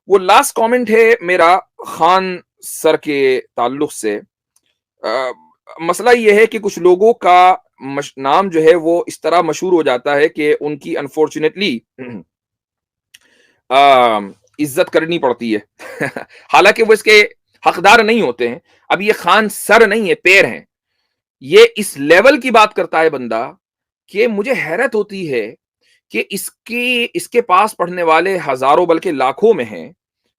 وہ last comment ہے میرا خان سر کے تعلق سے. مسئلہ یہ ہے کہ کچھ لوگوں کا نام جو ہے وہ اس طرح مشہور ہو جاتا ہے کہ ان کی انفارچونیٹلی عزت کرنی پڑتی ہے حالانکہ وہ اس کے حقدار نہیں ہوتے ہیں. اب یہ خان سر نہیں ہے، پیر ہیں. یہ اس لیول کی بات کرتا ہے بندہ کہ مجھے حیرت ہوتی ہے کہ اس کے پاس پڑھنے والے ہزاروں بلکہ لاکھوں میں ہیں،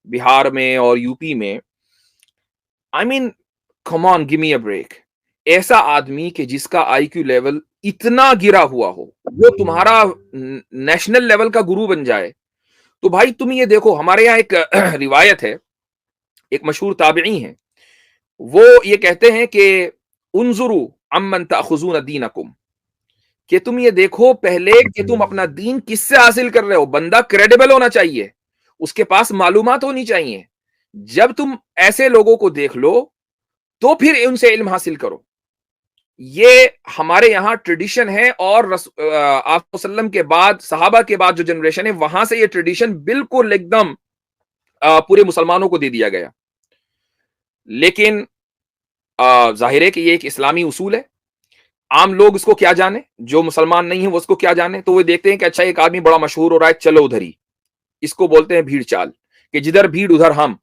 بہار میں اور یو پی میں. آئی مین کم آن گیو می اے بریک. ایسا آدمی کہ جس کا آئی کیو لیول اتنا گرا ہوا ہو وہ تمہارا نیشنل لیول کا گرو بن جائے. تو بھائی تم یہ دیکھو، ہمارے یہاں ایک روایت ہے، ایک مشہور تابعی ہیں، وہ یہ کہتے ہیں کہ انظروا عمن تأخذون دینکم، کہ تم یہ دیکھو پہلے کہ تم اپنا دین کس سے حاصل کر رہے ہو. بندہ کریڈیبل ہونا چاہیے، اس کے پاس معلومات ہونی چاہیے. جب تم ایسے لوگوں کو دیکھ لو تو پھر ان سے علم حاصل کرو. یہ ہمارے یہاں ٹریڈیشن ہے، اور آپ وسلم کے بعد، صحابہ کے بعد جو جنریشن ہے وہاں سے یہ ٹریڈیشن بالکل ایک دم پورے مسلمانوں کو دے دیا گیا. لیکن ظاہر ہے کہ یہ ایک اسلامی اصول ہے. عام لوگ اس کو کیا جانے، جو مسلمان نہیں ہے وہ اس کو کیا جانے. تو وہ دیکھتے ہیں کہ اچھا ایک آدمی بڑا مشہور ہو رہا ہے، چلو ادھر ہی. اس کو بولتے ہیں بھیڑ چال، کہ جدھر بھیڑ ادھر ہم.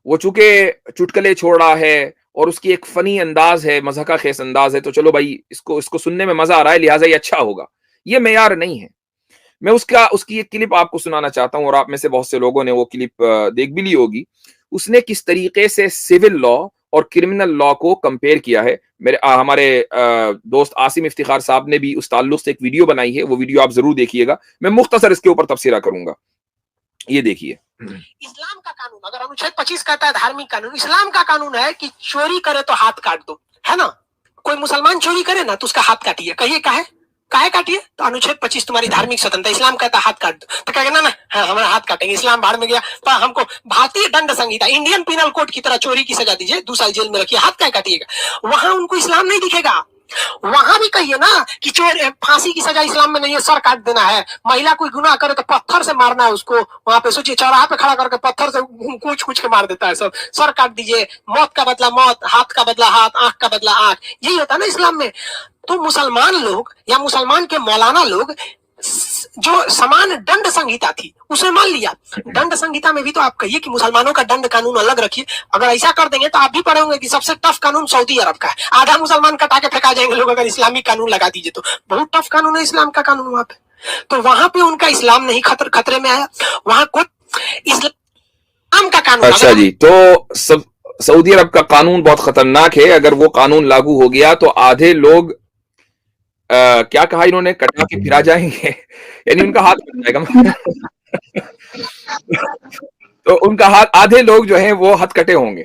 وہ چونکہ چٹکلے چھوڑ رہا ہے اور اس کی ایک فنی انداز ہے، مضحکہ خیز انداز ہے، تو چلو بھائی اس کو سننے میں مزہ آ رہا ہے، لہٰذا یہ اچھا ہوگا. یہ معیار نہیں ہے. میں اس کی ایک کلپ آپ کو سنانا چاہتا ہوں، اور آپ میں سے بہت سے لوگوں نے وہ کلپ دیکھ بھی لی ہوگی. اس نے کس طریقے سے سول لا اور کرمنل لا کو کمپیئر کیا ہے. ہمارے دوست عاصم افتخار صاحب نے بھی اس تعلق سے ایک ویڈیو بنائی ہے، وہ ویڈیو آپ ضرور دیکھیے گا. میں مختصر اس کے اوپر تبصرہ کروں گا. یہ دیکھیے. اسلام کا قانون اگر انوچھید 25 کہتا ہے دھارمک قانون، اسلام کا قانون ہے کہ چوری کرے تو ہاتھ کاٹ دو، ہے نا. کوئی مسلمان چوری کرے نا تو اس کا ہاتھ کاٹیے. کہیے کاہے کاٹیے؟ تو انوچھید 25 تمہاری دھارمک سوتنتا، اسلام کہتا ہے ہاتھ کاٹ دو. تو کہے نا ہاں ہمارا ہاتھ کاٹیں گے، اسلام باہر میں گیا. تو ہم کو بھارتی ڈنڈ سنگیتا، انڈین پینل کوڈ کی طرح چوری کی سزا دیجیے، 2 سال جیل میں رکھیے، ہاتھ کاہے کاٹیے گا؟ وہاں ان کو اسلام نہیں دکھے گا. وہاں بھی کہیے نا کہ چور پھانسی کی سزا اسلام میں نہیں ہے، سر کاٹ دینا ہے. مہیلا کوئی گناہ کرے تو پتھر سے مارنا ہے اس کو. وہاں پہ سوچیے چوراہا پہ کھڑا کر کے پتھر سے کوچ کے مار دیتا ہے سب. سر کاٹ دیجیے، موت کا بدلہ موت، ہاتھ کا بدلہ ہاتھ، آنکھ کا بدلہ آنکھ. یہی ہوتا ہے نا اسلام میں. تو مسلمان لوگ یا مسلمان کے مولانا لوگ جو سامان ڈنڈ سنگیتا تھی اسے مان لیا. ڈنڈ سنگیتا میں بھی تو آپ کہیے کہ مسلمانوں کا ڈنڈ قانون الگ رکھیے. اگر ایسا کر دیں گے تو آپ بھی پڑھیں گے کہ سب سے ٹف قانون سعودی عرب کا ہے. آدھا مسلمان کٹا کے پھینکا جائیں گے لوگ اگر اسلامی قانون لگا دیجیے تو. بہت ٹف قانون ہے اسلام کا قانون وہاں پہ. تو وہاں پہ ان کا اسلام نہیں خطرے میں آیا. وہاں کوئی اسلام کا قانون. اچھا جی، تو سعودی عرب کا قانون بہت خطرناک ہے. اگر وہ قانون لاگو ہو گیا تو آدھے لوگ کیا کہا انہوں نے، کٹا کے پھرا جائیں گے یعنی ان کا ہاتھ کٹ جائے گا تو ان کا ہاتھ، آدھے لوگ جو ہیں وہ ہتھ کٹے ہوں گے.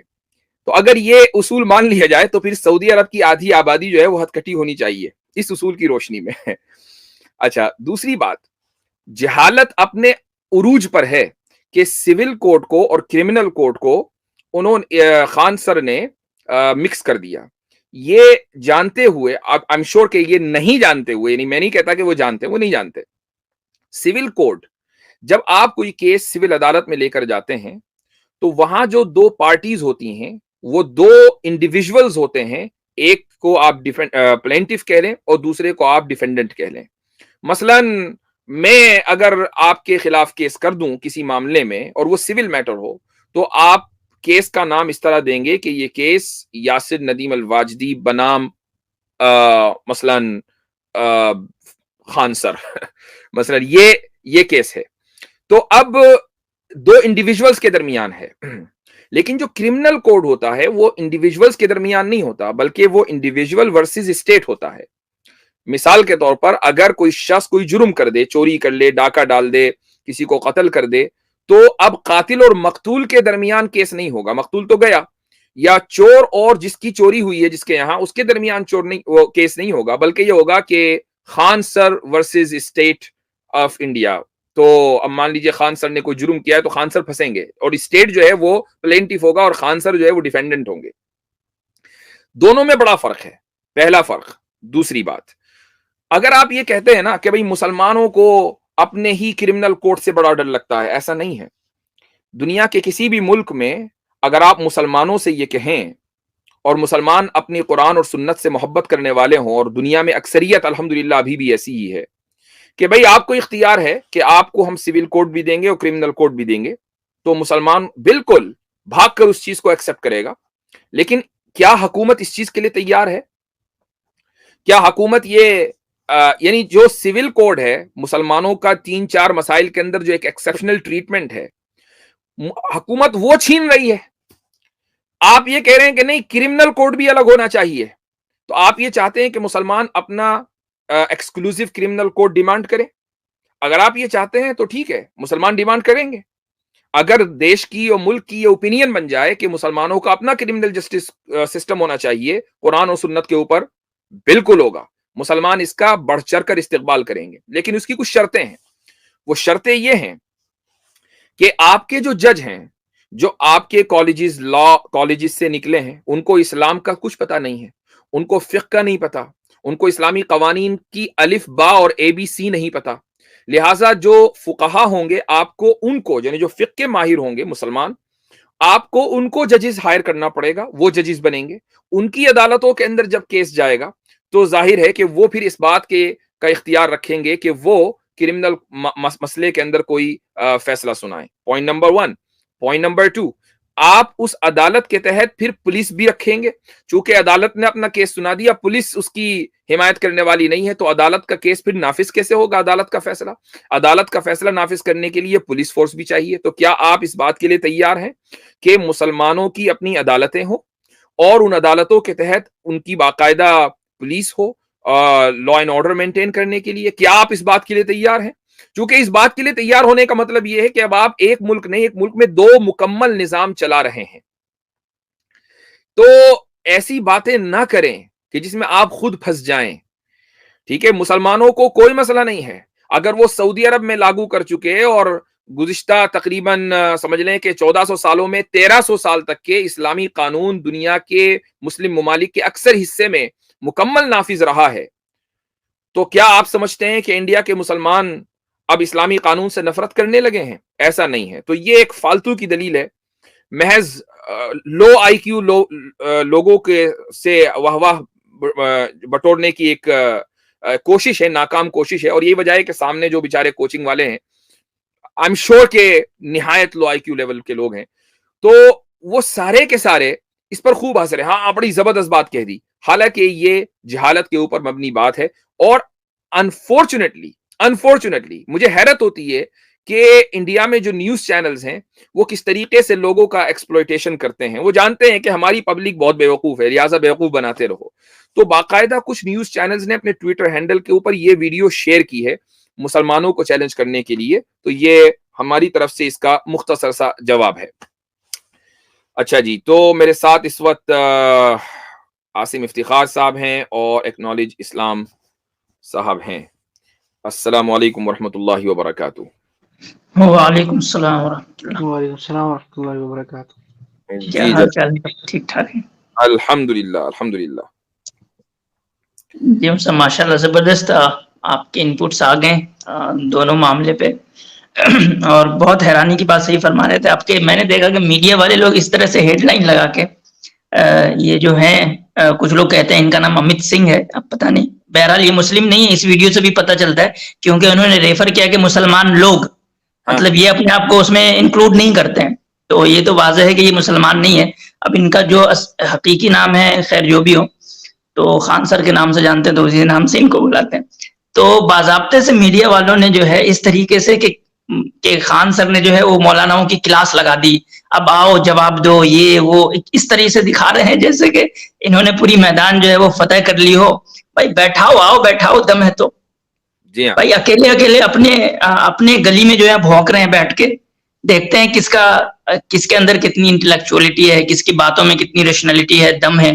تو اگر یہ اصول مان لیا جائے تو پھر سعودی عرب کی آدھی آبادی جو ہے وہ ہتھ کٹی ہونی چاہیے اس اصول کی روشنی میں. اچھا، دوسری بات، جہالت اپنے عروج پر ہے کہ سول کوڈ کو اور کرمنل کوڈ کو خان سر نے مکس کر دیا. یہ جانتے ہوئے، آئی ایم شور کہ یہ نہیں جانتے ہوئے، یعنی میں نہیں کہتا کہ وہ جانتے، وہ نہیں جانتے. سول کوڈ جب آپ کوئی کیس سول عدالت میں لے کر جاتے ہیں تو وہاں جو 2 پارٹیز ہوتی ہیں وہ 2 انڈیویجولز ہوتے ہیں. ایک کو آپ پلینٹف کہہ لیں اور دوسرے کو آپ ڈیفینڈنٹ کہہ لیں. مثلا میں اگر آپ کے خلاف کیس کر دوں کسی معاملے میں اور وہ سول میٹر ہو تو آپ کیس کا نام اس طرح دیں گے کہ یہ کیس یاسر ندیم الواجدی بنام مثلا خان سر مثلا یہ کیس ہے. تو اب 2 انڈیویجولز کے درمیان ہے. لیکن جو کرمنل کوڈ ہوتا ہے وہ انڈیویجولز کے درمیان نہیں ہوتا بلکہ وہ انڈیویجول ورسز اسٹیٹ ہوتا ہے. مثال کے طور پر اگر کوئی شخص کوئی جرم کر دے، چوری کر لے، ڈاکہ ڈال دے، کسی کو قتل کر دے، تو اب قاتل اور مقتول کے درمیان کیس نہیں ہوگا، مقتول تو گیا. یا چور اور جس کی چوری ہوئی ہے جس کے یہاں، اس کے درمیان وہ کیس نہیں ہوگا بلکہ یہ ہوگا کہ خان سر ورسز اسٹیٹ آف انڈیا. تو اب مان لیجیے خان سر نے کوئی جرم کیا ہے تو خان سر پھنسیں گے اور اسٹیٹ جو ہے وہ پلینٹیف ہوگا اور خان سر جو ہے وہ ڈیفینڈنٹ ہوں گے. دونوں میں بڑا فرق ہے. پہلا فرق. دوسری بات، اگر آپ یہ کہتے ہیں نا کہ بھئی مسلمانوں کو اپنے ہی کرمنل کوڈ سے بڑا ڈر لگتا ہے، ایسا نہیں ہے. دنیا کے کسی بھی ملک میں اگر آپ مسلمانوں سے یہ کہیں اور مسلمان اپنی قرآن اور سنت سے محبت کرنے والے ہوں، اور دنیا میں اکثریت الحمدللہ ابھی بھی ایسی ہی ہے کہ بھئی آپ کو اختیار ہے کہ آپ کو ہم سول کوڈ بھی دیں گے اور کرمنل کوڈ بھی دیں گے، تو مسلمان بالکل بھاگ کر اس چیز کو ایکسپٹ کرے گا. لیکن کیا حکومت اس چیز کے لیے تیار ہے؟ کیا حکومت یہ یعنی جو سول کوڈ ہے مسلمانوں کا 3-4 مسائل کے اندر جو ایک ایکسیپشنل ٹریٹمنٹ ہے، حکومت وہ چھین رہی ہے. آپ یہ کہہ رہے ہیں کہ نہیں کرمنل کوڈ بھی الگ ہونا چاہیے، تو آپ یہ چاہتے ہیں کہ مسلمان اپنا ایکسکلوسیو کرمنل کوڈ ڈیمانڈ کریں. اگر آپ یہ چاہتے ہیں تو ٹھیک ہے، مسلمان ڈیمانڈ کریں گے. اگر دیش کی اور ملک کی یہ اوپینین بن جائے کہ مسلمانوں کا اپنا کرمنل جسٹس سسٹم ہونا چاہیے قرآن اور سنت کے اوپر، بالکل ہوگا، مسلمان اس کا بڑھ چڑھ کر استقبال کریں گے. لیکن اس کی کچھ شرطیں ہیں. وہ شرطیں یہ ہیں کہ آپ کے جو جج ہیں، جو آپ کے کالجز لا کالجز سے نکلے ہیں، ان کو اسلام کا کچھ پتہ نہیں ہے، ان کو فقہ کا نہیں پتا، ان کو اسلامی قوانین کی الف با اور اے بی سی نہیں پتا. لہٰذا جو فقہا ہوں گے آپ کو ان کو یعنی جو فقہ کے ماہر ہوں گے مسلمان، آپ کو ان کو ججز ہائر کرنا پڑے گا. وہ ججز بنیں گے. ان کی عدالتوں کے اندر جب کیس جائے گا تو ظاہر ہے کہ وہ پھر اس بات کا اختیار رکھیں گے کہ وہ کرمنل مسئلے کے اندر کوئی فیصلہ سنائیں. Point number 1. پوائنٹ نمبر 2، آپ اس عدالت کے تحت پھر پولیس بھی رکھیں گے. چونکہ عدالت نے اپنا کیس سنا دیا، پولیس اس کی حمایت کرنے والی نہیں ہے، تو عدالت کا کیس پھر نافذ کیسے ہوگا؟ عدالت کا فیصلہ نافذ کرنے کے لیے پولیس فورس بھی چاہیے. تو کیا آپ اس بات کے لیے تیار ہیں کہ مسلمانوں کی اپنی عدالتیں ہوں اور ان عدالتوں کے تحت ان کی باقاعدہ police who law and order maintain کرنے کے لیے؟ کیا آپ اس بات کے لیے تیار ہیں؟ چونکہ اس بات کے لیے تیار ہونے کا مطلب یہ ہے کہ اب آپ ایک ملک نہیں، ایک ملک میں 2 مکمل نظام چلا رہے ہیں. تو ایسی باتیں نہ کریں کہ جس میں آپ خود پھنس جائیں. ٹھیک ہے، مسلمانوں کو کوئی مسئلہ نہیں ہے اگر وہ سعودی عرب میں لاگو کر چکے اور گزشتہ تقریباً سمجھ لیں کہ 1400 سالوں میں 1300 سال تک کے اسلامی قانون دنیا کے مسلم ممالک کے اکثر حصے میں مکمل نافذ رہا ہے. تو کیا آپ سمجھتے ہیں کہ انڈیا کے مسلمان اب اسلامی قانون سے نفرت کرنے لگے ہیں؟ ایسا نہیں ہے. تو یہ ایک فالتو کی دلیل ہے، محض لو آئی کیو لوگوں کے سے واہ بٹورنے کی ایک کوشش ہے، ناکام کوشش ہے. اور یہی وجہ ہے کہ سامنے جو بیچارے کوچنگ والے ہیں آئی ایم شور کہ نہایت لو آئی کیو لیول کے لوگ ہیں، تو وہ سارے کے سارے اس پر خوب ہنس رہے ہیں. ہاں بڑی زبردست بات کہہ دی، حالانکہ یہ جہالت کے اوپر مبنی بات ہے. اور انفارچونیٹلی مجھے حیرت ہوتی ہے کہ انڈیا میں جو نیوز چینلز ہیں وہ کس طریقے سے لوگوں کا ایکسپلوئٹیشن کرتے ہیں. وہ جانتے ہیں کہ ہماری پبلک بہت بیوقوف ہے، لہٰذا بیوقوف بناتے رہو. تو باقاعدہ کچھ نیوز چینلز نے اپنے ٹویٹر ہینڈل کے اوپر یہ ویڈیو شیئر کی ہے مسلمانوں کو چیلنج کرنے کے لیے. تو یہ ہماری طرف سے اس کا مختصر سا جواب ہے. اچھا جی، تو میرے ساتھ اس وقت عاصم افتخار صاحب ہیں اور ایکنالج اسلام صاحب ہیں. السلام علیکم ورحمۃ اللہ وبرکاتہ. وعلیکم السلام ورحمۃ اللہ. وعلیکم السلام ورحمۃ اللہ وبرکاتہ. کیا حال چال ہے؟ ٹھیک ٹھاک ہے؟ الحمدللہ الحمدللہ. جی سر ماشاء اللہ زبردست آپ کے انپٹس آ گئے دونوں معاملے پہ. اور بہت حیرانی کی بات صحیح فرما رہے تھے آپ کے. میں نے دیکھا کہ میڈیا والے لوگ اس طرح سے ہیڈ لائن لگا کے یہ جو ہیں کچھ لوگ کہتے ہیں ان کا نام امت سنگھ ہے، اب پتہ نہیں، بہرحال یہ مسلم نہیں ہے، اس ویڈیو سے بھی پتہ چلتا ہے کیونکہ انہوں نے ریفر کیا کہ مسلمان لوگ، مطلب یہ اپنے آپ کو اس میں انکلوڈ نہیں کرتے ہیں. تو یہ تو واضح ہے کہ یہ مسلمان نہیں ہے. اب ان کا جو حقیقی نام ہے، خیر جو بھی ہو، تو خان سر کے نام سے جانتے ہیں تو اسی نام سے ان کو بلاتے ہیں. تو باضابطے سے میڈیا والوں نے جو ہے اس طریقے سے کہ خان سر نے جو ہے وہ مولاناؤں کی کلاس لگا دی، اب آؤ جواب دو، یہ وہ اس طریقے سے دکھا رہے ہیں جیسے کہ انہوں نے پوری میدان جو ہے وہ فتح کر لی ہو. بھائی بیٹھاؤ، آؤ بیٹھاؤ، دم ہے تو. جی ہاں بھائی اکیلے اپنے گلی میں جو ہے بھونک رہے ہیں بیٹھ کے، دیکھتے ہیں کس کے اندر کتنی انٹلیکچولیٹی ہے، کس کی باتوں میں کتنی ریشنلٹی ہے، دم ہے.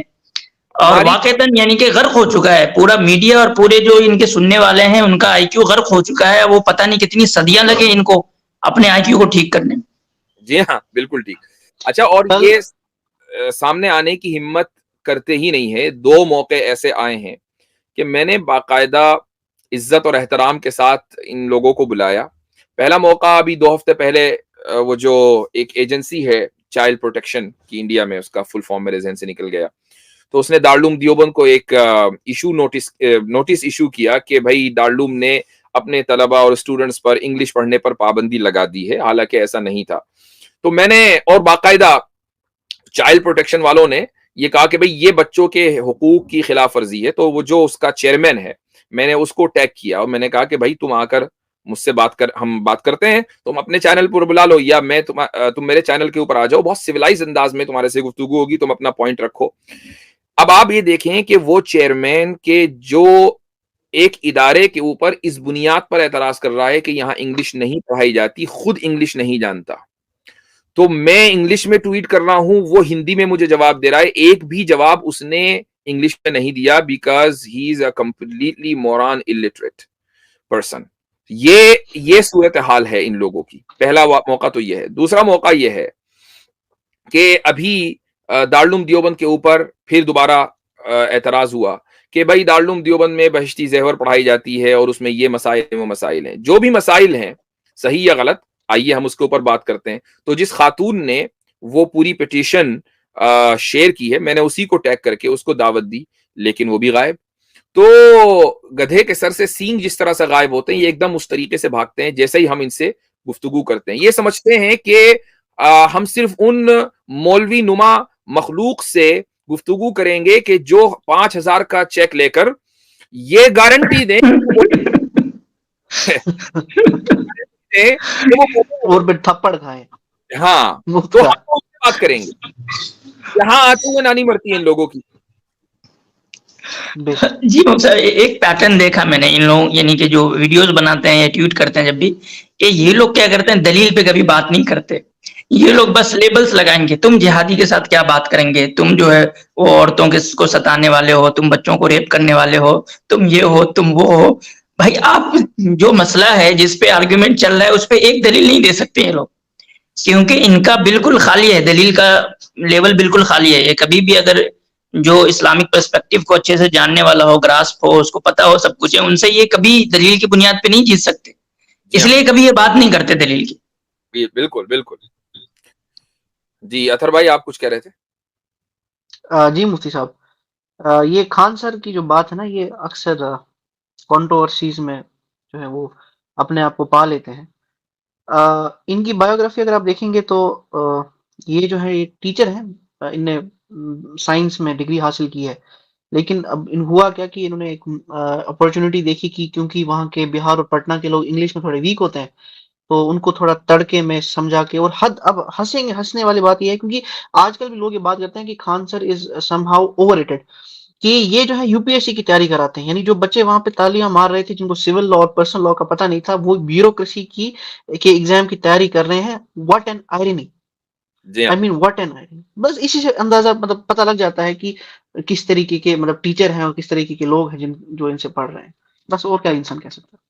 اور واقعتاً یعنی کہ غرق ہو چکا ہے پورا میڈیا، اور پورے جو ان کے سننے والے ہیں ان کا آئی کیو غرق ہو چکا ہے. وہ پتہ نہیں کتنی صدیاں لگے ان کو اپنے آئی کیو کو ٹھیک کرنے. جی ہاں بالکل ٹھیک. اچھا، اور یہ سامنے آنے کی ہمت کرتے ہی نہیں ہے. 2 موقع ایسے آئے ہیں کہ میں نے باقاعدہ عزت اور احترام کے ساتھ ان لوگوں کو بلایا. پہلا موقع ابھی 2 ہفتے پہلے وہ جو ایک ایجنسی ہے چائلڈ پروٹیکشن کی انڈیا میں، اس کا فل فارم میرے ذہن سے نکل گیا، تو اس نے دارالعلوم دیوبند کو ایک نوٹس ایشو کیا کہ بھائی دارالعلوم نے اپنے طلبہ اور اسٹوڈنٹس پر انگلش پڑھنے پر پابندی لگا دی ہے، حالانکہ ایسا نہیں تھا. تو میں نے، اور باقاعدہ چائلڈ پروٹیکشن والوں نے یہ کہا کہ بھئی یہ بچوں کے حقوق کی خلاف ورزی ہے. تو وہ جو اس کا چیئرمین ہے، میں نے اس کو ٹیگ کیا اور میں نے کہا کہ بھائی تم آ کر مجھ سے ہم بات کرتے ہیں، تم اپنے چینل پر بلا لو یا تم میرے چینل کے اوپر آ جاؤ، بہت سویلائز انداز میں تمہارے سے گفتگو ہوگی، تم اپنا پوائنٹ رکھو. اب آپ یہ دیکھیں کہ وہ چیئرمین کے جو ایک ادارے کے اوپر اس بنیاد پر اعتراض کر رہا ہے کہ یہاں انگلش نہیں پڑھائی جاتی، خود انگلش نہیں جانتا. تو میں انگلش میں ٹویٹ کر رہا ہوں، وہ ہندی میں مجھے جواب دے رہا ہے. ایک بھی جواب اس نے انگلش میں نہیں دیا، because he is a completely Moran illiterate person. یہ صورتحال ہے ان لوگوں کی. پہلا موقع تو یہ ہے. دوسرا موقع یہ ہے کہ ابھی دارالعلوم دیوبند کے اوپر پھر دوبارہ اعتراض ہوا کہ بھائی دارالعلوم دیوبند میں بہشتی زیور پڑھائی جاتی ہے اور اس میں یہ مسائل وہ مسائل ہیں. جو بھی مسائل ہیں، صحیح یا غلط، آئیے ہم اس کے اوپر بات کرتے ہیں. تو جس خاتون نے وہ پوری پٹیشن شیئر کی ہے، میں نے اسی کو ٹیگ کر کے اس کو دعوت دی، لیکن وہ بھی غائب. تو گدھے کے سر سے سینگ جس طرح سے غائب ہوتے ہیں، یہ ایک دم اس طریقے سے بھاگتے ہیں جیسے ہی ہم ان سے گفتگو کرتے ہیں. یہ سمجھتے ہیں کہ ہم صرف ان مولوی نما مخلوق سے گفتگو کریں گے کہ جو 5,000 کا چیک لے کر یہ گارنٹی دیں اور پھر تھپڑ کھائے. ہاں، تو ہم بات کریں گے. یہاں آتے ہوئے نانی مرتی ہے ان لوگوں کی. جی ایک پیٹرن دیکھا میں نے ان لوگوں، یعنی کہ جو ویڈیوز بناتے ہیں یا ٹویٹ کرتے ہیں جب بھی، کہ یہ لوگ کیا کرتے ہیں، دلیل پہ کبھی بات نہیں کرتے. یہ لوگ بس لیبلز لگائیں گے. تم جہادی کے ساتھ کیا بات کریں گے، تم جو ہے وہ عورتوں کو ستانے والے ہو، تم بچوں کو ریپ کرنے والے ہو، تم یہ ہو تم وہ ہو. بھائی آپ جو مسئلہ ہے جس پہ آرگیومنٹ چل رہا ہے اس پہ ایک دلیل نہیں دے سکتے یہ لوگ، کیونکہ ان کا بالکل خالی ہے، دلیل کا لیول بالکل خالی ہے. یہ کبھی بھی اگر جو اسلامک پرسپیکٹو کو اچھے سے جاننے والا ہو، گراسپ ہو، اس کو پتا ہو سب کچھ ہے، ان سے یہ کبھی دلیل کی بنیاد پہ نہیں جیت سکتے. اس لیے کبھی یہ بات نہیں کرتے دلیل کی. بالکل بالکل. جی اطہر بھائی آپ کچھ کہہ رہے تھے. جی مفتی صاحب، یہ خان سر کی جو بات ہے نا، یہ اکثر کنٹروورسیز میں جو ہے وہ اپنے آپ کو پا لیتے ہیں. ان کی بایوگرافی اگر آپ دیکھیں گے تو یہ جو ہے یہ ٹیچر ہیں، ان نے سائنس میں ڈگری حاصل کی ہے. لیکن اب ہوا کیا کہ انہوں نے ایک اپرچونٹی دیکھی کہ کیونکہ وہاں کے بہار اور پٹنہ کے لوگ انگلش میں تھوڑے ویک ہوتے ہیں، تو ان کو تھوڑا تڑکے میں سمجھا کے، اور اب ہنسنے والی بات یہ ہے کیونکہ آج کل بھی لوگ یہ بات کرتے ہیں کہ خان سر از سم ہاؤ اوور ریٹڈ، کہ یہ جو ہے یو پی ایس سی کی تیاری کراتے ہیں. یعنی جو بچے وہاں پہ تالیاں مار رہے تھے، جن کو سول لا اور پرسنل لا کا پتہ نہیں تھا، وہ بیوروکریسی کے ایگزام کی تیاری کر رہے ہیں. What an irony, I mean what an irony. بس اسی سے اندازہ مطلب پتہ لگ جاتا ہے کہ کس طریقے کے مطلب ٹیچر ہیں اور کس طریقے کے لوگ ہیں جو ان سے پڑھ رہے ہیں. بس اور کیا انسان کہہ سکتا ہے.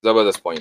زبردست پوائنٹ.